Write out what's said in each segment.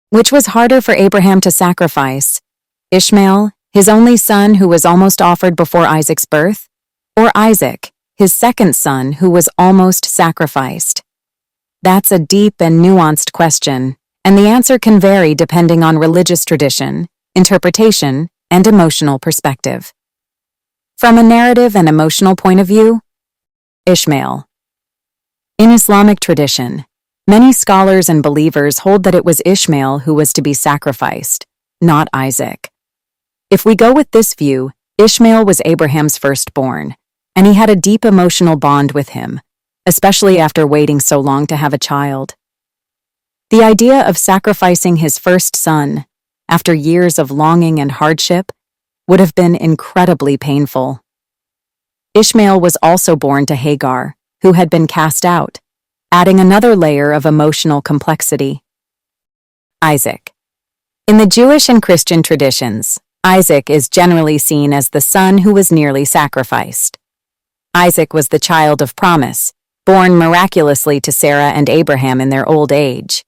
Which was harder for Abraham to sacrifice? Ishmael, his only son who was almost offered before Isaac's birth? Or Isaac, his second son who was almost sacrificed? That's a deep and nuanced question, and the answer can vary depending on religious tradition, interpretation, and emotional perspective. From a narrative and emotional point of view, Ishmael. In Islamic tradition, many scholars and believers hold that it was Ishmael who was to be sacrificed, not Isaac. If we go with this view, Ishmael was Abraham's firstborn, and he had a deep emotional bond with him, especially after waiting so long to have a child. The idea of sacrificing his first son, after years of longing and hardship, would have been incredibly painful. Ishmael was also born to Hagar, who had been cast out, adding another layer of emotional complexity. Isaac. In the Jewish and Christian traditions, Isaac is generally seen as the son who was nearly sacrificed. Isaac was the child of promise, born miraculously to Sarah and Abraham in their old age.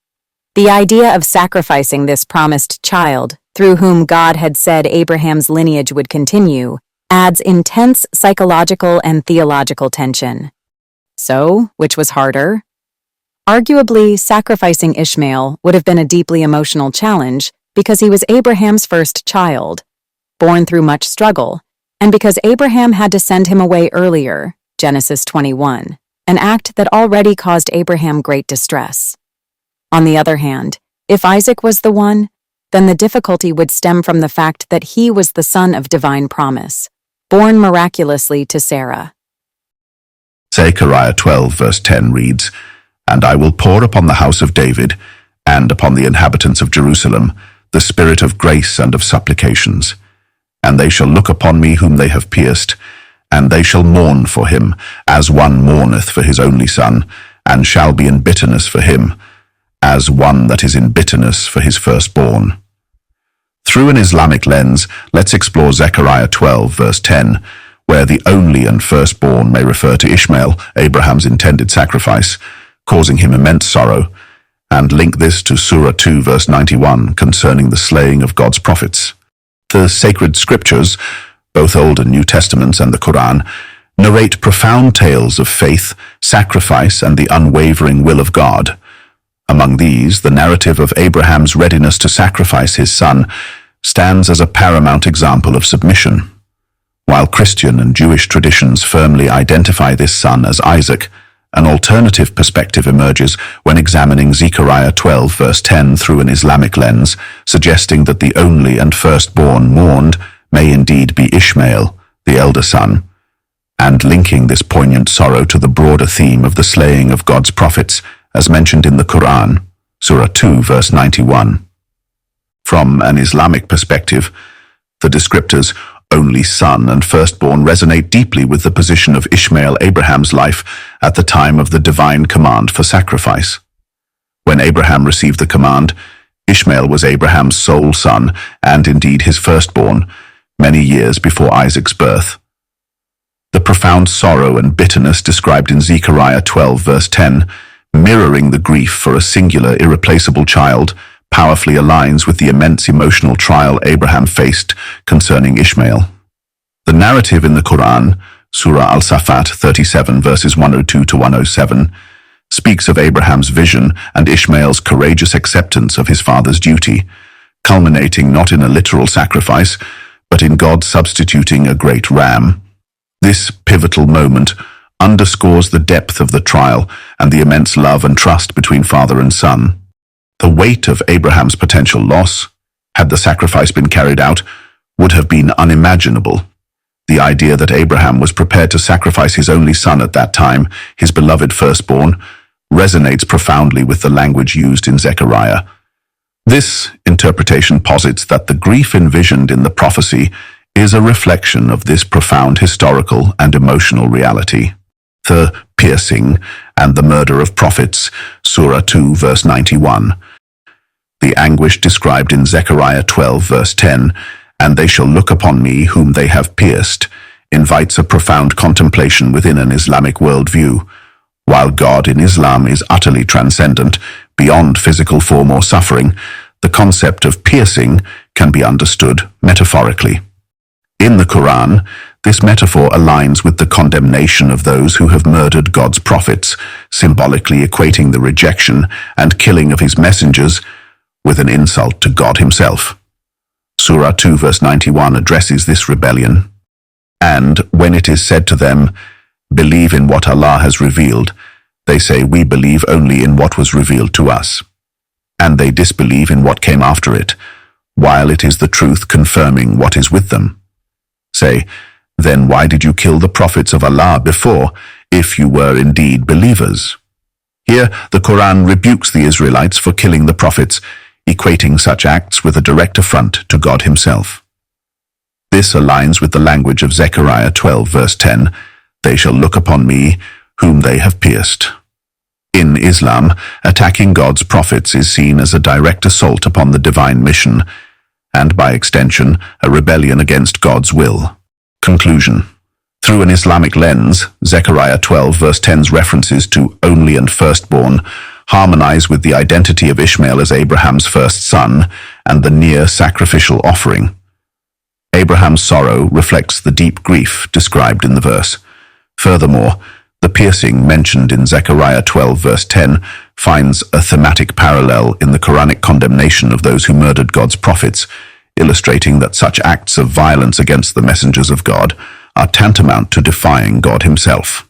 The idea of sacrificing this promised child, through whom God had said Abraham's lineage would continue, adds intense psychological and theological tension. So, which was harder? Arguably, sacrificing Ishmael would have been a deeply emotional challenge because he was Abraham's first child, born through much struggle, and because Abraham had to send him away earlier, Genesis 21, an act that already caused Abraham great distress. On the other hand, if Isaac was the one, then the difficulty would stem from the fact that he was the son of divine promise, born miraculously to Sarah. Zechariah 12 verse 10 reads, "And I will pour upon the house of David, and upon the inhabitants of Jerusalem, the spirit of grace and of supplications. And they shall look upon me whom they have pierced, and they shall mourn for him, as one mourneth for his only son, and shall be in bitterness for him, as one that is in bitterness for his firstborn." Through an Islamic lens, let's explore Zechariah 12 verse 10, where the only and firstborn may refer to Ishmael, Abraham's intended sacrifice, causing him immense sorrow, and link this to Surah 2 verse 91 concerning the slaying of God's prophets. The sacred scriptures, both Old and New Testaments and the Qur'an, narrate profound tales of faith, sacrifice, and the unwavering will of God. Among these, the narrative of Abraham's readiness to sacrifice his son stands as a paramount example of submission. While Christian and Jewish traditions firmly identify this son as Isaac, an alternative perspective emerges when examining Zechariah 12 verse 10 through an Islamic lens, suggesting that the only and firstborn mourned may indeed be Ishmael, the elder son, and linking this poignant sorrow to the broader theme of the slaying of God's prophets, as mentioned in the Qur'an, Surah 2 verse 91. From an Islamic perspective, the descriptors only son and firstborn resonate deeply with the position of Ishmael, Abraham's life, at the time of the divine command for sacrifice. When Abraham received the command, Ishmael was Abraham's sole son, and indeed his firstborn, many years before Isaac's birth. The profound sorrow and bitterness described in Zechariah 12 verse 10, mirroring the grief for a singular, irreplaceable child, powerfully aligns with the immense emotional trial Abraham faced concerning Ishmael. The narrative in the Qur'an, Surah Al-Safat 37 verses 102 to 107, speaks of Abraham's vision and Ishmael's courageous acceptance of his father's duty, culminating not in a literal sacrifice, but in God substituting a great ram. This pivotal moment underscores the depth of the trial and the immense love and trust between father and son. The weight of Abraham's potential loss, had the sacrifice been carried out, would have been unimaginable. The idea that Abraham was prepared to sacrifice his only son at that time, his beloved firstborn, resonates profoundly with the language used in Zechariah. This interpretation posits that the grief envisioned in the prophecy is a reflection of this profound historical and emotional reality. The piercing and the murder of prophets, Surah 2 verse 91. The anguish described in Zechariah 12 verse 10, "And they shall look upon me whom they have pierced," invites a profound contemplation within an Islamic worldview. While God in Islam is utterly transcendent, beyond physical form or suffering, The concept of piercing can be understood metaphorically. In the Qur'an, this metaphor aligns with the condemnation of those who have murdered God's prophets, symbolically equating the rejection and killing of his messengers with an insult to God himself. Surah 2 verse 91 addresses this rebellion. And when it is said to them, "Believe in what Allah has revealed," they say, "We believe only in what was revealed to us." And they disbelieve in what came after it, while it is the truth confirming what is with them. Say, "Then why did you kill the prophets of Allah before, if you were indeed believers?" Here, the Qur'an rebukes the Israelites for killing the prophets, equating such acts with a direct affront to God himself. This aligns with the language of Zechariah 12 verse 10, "They shall look upon me, whom they have pierced." In Islam, attacking God's prophets is seen as a direct assault upon the divine mission, and by extension, a rebellion against God's will. Conclusion. Through an Islamic lens, Zechariah 12 verse 10's references to only and firstborn harmonize with the identity of Ishmael as Abraham's first son and the near sacrificial offering. Abraham's sorrow reflects the deep grief described in the verse. Furthermore, the piercing mentioned in Zechariah 12 verse 10 finds a thematic parallel in the Quranic condemnation of those who murdered God's prophets, illustrating that such acts of violence against the messengers of God are tantamount to defying God himself.